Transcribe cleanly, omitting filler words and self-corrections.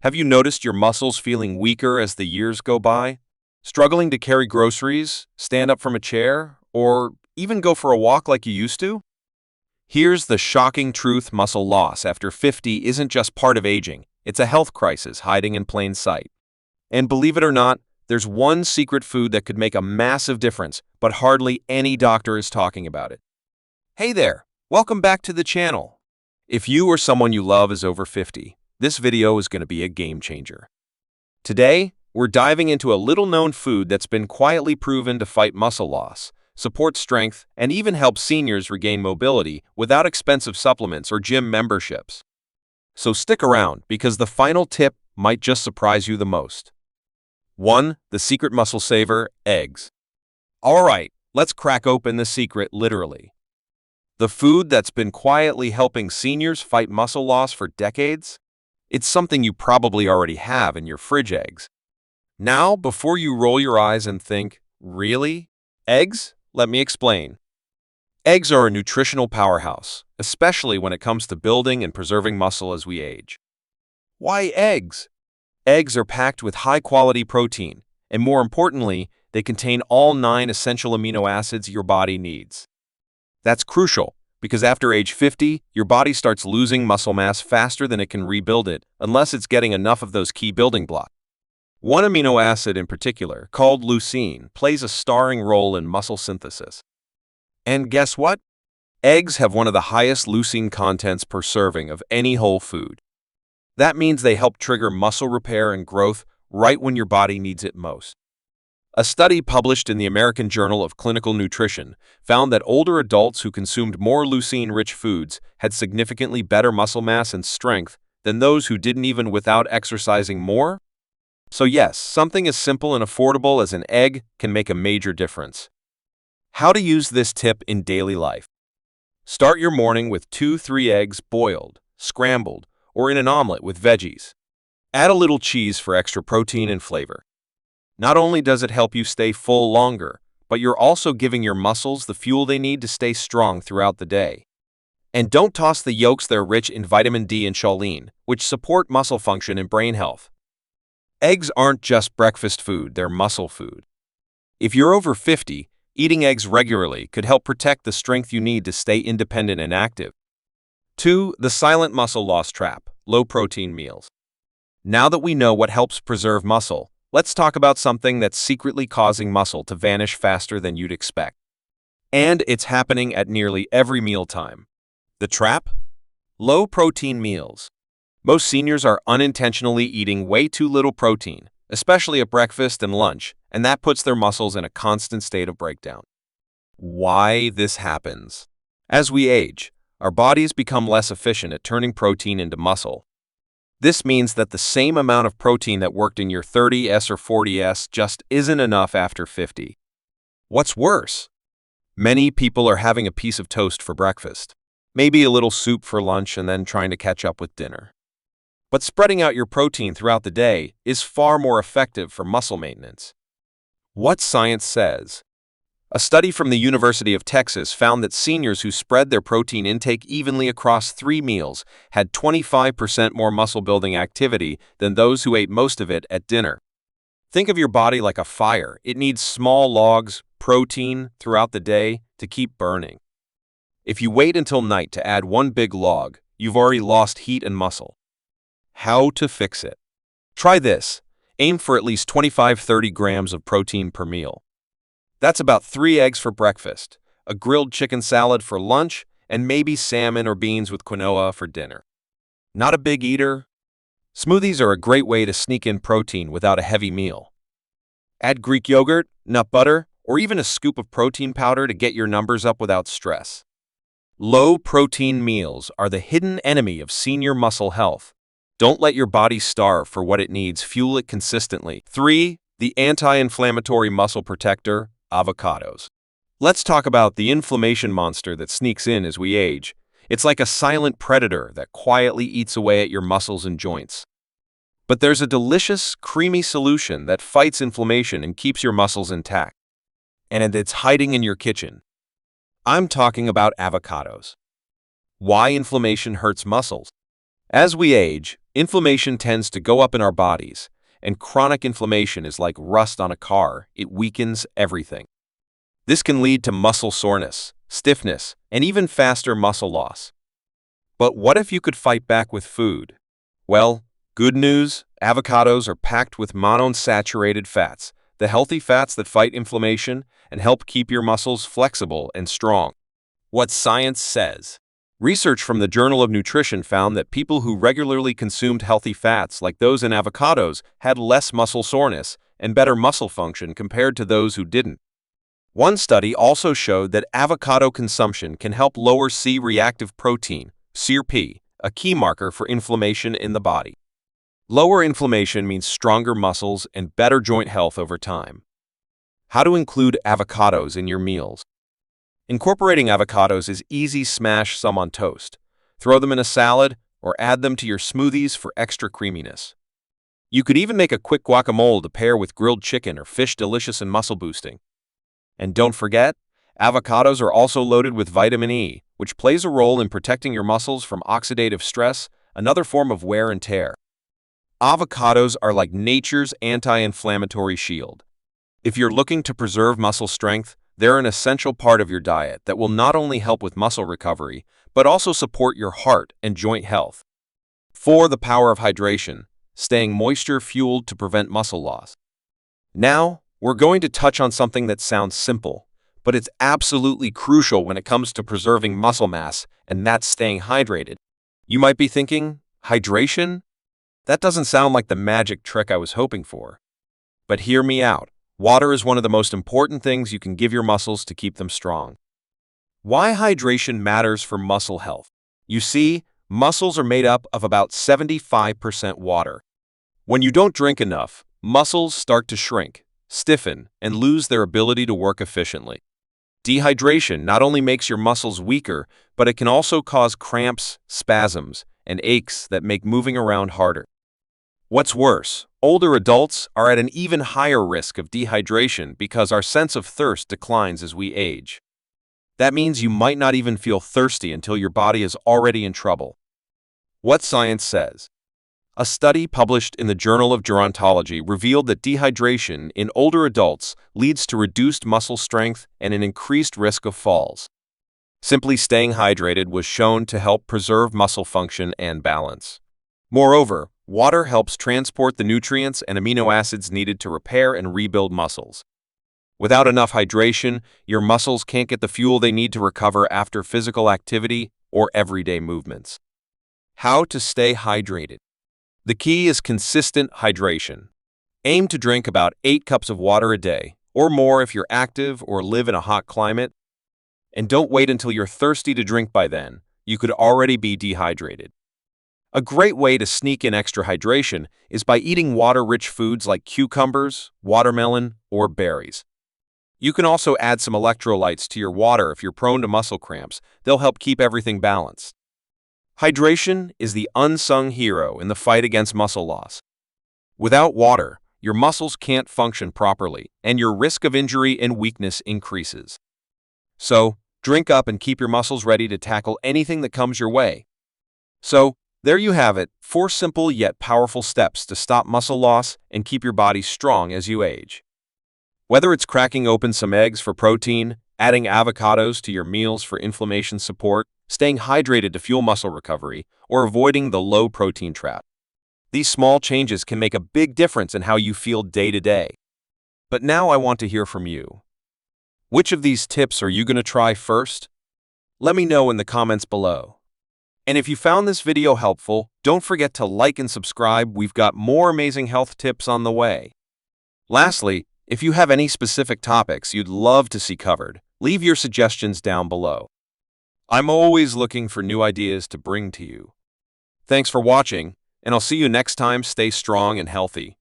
Have you noticed your muscles feeling weaker as the years go by? Struggling to carry groceries, stand up from a chair, or even go for a walk like you used to? Here's the shocking truth: muscle loss after 50 isn't just part of aging, it's a health crisis hiding in plain sight. And believe it or not, there's one secret food that could make a massive difference, but hardly any doctor is talking about it. Hey there, welcome back to the channel. If you or someone you love is over 50, this video is going to be a game changer. Today, we're diving into a little-known food that's been quietly proven to fight muscle loss, support strength, and even help seniors regain mobility without expensive supplements or gym memberships. So stick around, because the final tip might just surprise you the most. 1. The secret muscle saver: eggs. Alright, let's crack open the secret literally. The food that's been quietly helping seniors fight muscle loss for decades? It's something you probably already have in your fridge: eggs. Now, before you roll your eyes and think, really? Eggs? Let me explain. Eggs are a nutritional powerhouse, especially when it comes to building and preserving muscle as we age. Why eggs? Eggs are packed with high-quality protein, and more importantly, they contain all 9 essential amino acids your body needs. That's crucial, because after age 50, your body starts losing muscle mass faster than it can rebuild it, unless it's getting enough of those key building blocks. One amino acid in particular, called leucine, plays a starring role in muscle synthesis. And guess what? Eggs have one of the highest leucine contents per serving of any whole food. That means they help trigger muscle repair and growth right when your body needs it most. A study published in the American Journal of Clinical Nutrition found that older adults who consumed more leucine-rich foods had significantly better muscle mass and strength than those who didn't, even without exercising more. So yes, something as simple and affordable as an egg can make a major difference. How to use this tip in daily life. Start your morning with 2-3 eggs, boiled, scrambled, or in an omelet with veggies. Add a little cheese for extra protein and flavor. Not only does it help you stay full longer, but you're also giving your muscles the fuel they need to stay strong throughout the day. And don't toss the yolks; they're rich in vitamin D and choline, which support muscle function and brain health. Eggs aren't just breakfast food, they're muscle food. If you're over 50, eating eggs regularly could help protect the strength you need to stay independent and active. 2. The silent muscle loss trap: low-protein meals. Now that we know what helps preserve muscle, let's talk about something that's secretly causing muscle to vanish faster than you'd expect. And it's happening at nearly every mealtime. The trap? Low-protein meals. Most seniors are unintentionally eating way too little protein, especially at breakfast and lunch, and that puts their muscles in a constant state of breakdown. Why this happens? As we age, our bodies become less efficient at turning protein into muscle. This means that the same amount of protein that worked in your 30s or 40s just isn't enough after 50. What's worse? Many people are having a piece of toast for breakfast, maybe a little soup for lunch, and then trying to catch up with dinner. But spreading out your protein throughout the day is far more effective for muscle maintenance. What science says? A study from the University of Texas found that seniors who spread their protein intake evenly across 3 meals had 25% more muscle-building activity than those who ate most of it at dinner. Think of your body like a fire. It needs small logs, protein, throughout the day to keep burning. If you wait until night to add one big log, you've already lost heat and muscle. How to fix it? Try this. Aim for at least 25-30 grams of protein per meal. That's about 3 eggs for breakfast, a grilled chicken salad for lunch, and maybe salmon or beans with quinoa for dinner. Not a big eater? Smoothies are a great way to sneak in protein without a heavy meal. Add Greek yogurt, nut butter, or even a scoop of protein powder to get your numbers up without stress. Low-protein meals are the hidden enemy of senior muscle health. Don't let your body starve for what it needs. Fuel it consistently. 3. The anti-inflammatory muscle protector: avocados. Let's talk about the inflammation monster that sneaks in as we age. It's like a silent predator that quietly eats away at your muscles and joints. But there's a delicious, creamy solution that fights inflammation and keeps your muscles intact. And it's hiding in your kitchen. I'm talking about avocados. Why inflammation hurts muscles? As we age, Inflammation tends to go up in our bodies, and chronic inflammation is like rust on a car. It weakens everything. This can lead to muscle soreness, stiffness, and even faster muscle loss. But what if you could fight back with food? Well, good news, avocados are packed with monounsaturated fats, the healthy fats that fight inflammation and help keep your muscles flexible and strong. What science says. Research from the Journal of Nutrition found that people who regularly consumed healthy fats like those in avocados had less muscle soreness and better muscle function compared to those who didn't. One study also showed that avocado consumption can help lower C-reactive protein, CRP, a key marker for inflammation in the body. Lower inflammation means stronger muscles and better joint health over time. How to include avocados in your meals. Incorporating avocados is easy. Smash some on toast, throw them in a salad, or add them to your smoothies for extra creaminess. You could even make a quick guacamole to pair with grilled chicken or fish, delicious and muscle boosting. And don't forget, avocados are also loaded with vitamin E, which plays a role in protecting your muscles from oxidative stress, another form of wear and tear. Avocados are like nature's anti-inflammatory shield. If you're looking to preserve muscle strength, they're an essential part of your diet that will not only help with muscle recovery, but also support your heart and joint health. 4. The power of hydration, staying moisture-fueled to prevent muscle loss. Now, we're going to touch on something that sounds simple, but it's absolutely crucial when it comes to preserving muscle mass, and that's staying hydrated. You might be thinking, hydration? That doesn't sound like the magic trick I was hoping for. But hear me out. Water is one of the most important things you can give your muscles to keep them strong. Why hydration matters for muscle health. You see, muscles are made up of about 75% water. When you don't drink enough, muscles start to shrink, stiffen, and lose their ability to work efficiently. Dehydration not only makes your muscles weaker, but it can also cause cramps, spasms, and aches that make moving around harder. What's worse, older adults are at an even higher risk of dehydration because our sense of thirst declines as we age. That means you might not even feel thirsty until your body is already in trouble. What science says. A study published in the Journal of Gerontology revealed that dehydration in older adults leads to reduced muscle strength and an increased risk of falls. Simply staying hydrated was shown to help preserve muscle function and balance. Moreover, water helps transport the nutrients and amino acids needed to repair and rebuild muscles. Without enough hydration, your muscles can't get the fuel they need to recover after physical activity or everyday movements. How to stay hydrated. The key is consistent hydration. Aim to drink about 8 cups of water a day, or more if you're active or live in a hot climate. And don't wait until you're thirsty to drink. By then, you could already be dehydrated. A great way to sneak in extra hydration is by eating water-rich foods like cucumbers, watermelon, or berries. You can also add some electrolytes to your water if you're prone to muscle cramps. They'll help keep everything balanced. Hydration is the unsung hero in the fight against muscle loss. Without water, your muscles can't function properly, and your risk of injury and weakness increases. So, drink up and keep your muscles ready to tackle anything that comes your way. So, there you have it, 4 simple yet powerful steps to stop muscle loss and keep your body strong as you age. Whether it's cracking open some eggs for protein, adding avocados to your meals for inflammation support, staying hydrated to fuel muscle recovery, or avoiding the low-protein trap, these small changes can make a big difference in how you feel day to day. But now I want to hear from you. Which of these tips are you going to try first? Let me know in the comments below. And if you found this video helpful, don't forget to like and subscribe. We've got more amazing health tips on the way. Lastly, if you have any specific topics you'd love to see covered, leave your suggestions down below. I'm always looking for new ideas to bring to you. Thanks for watching, and I'll see you next time. Stay strong and healthy.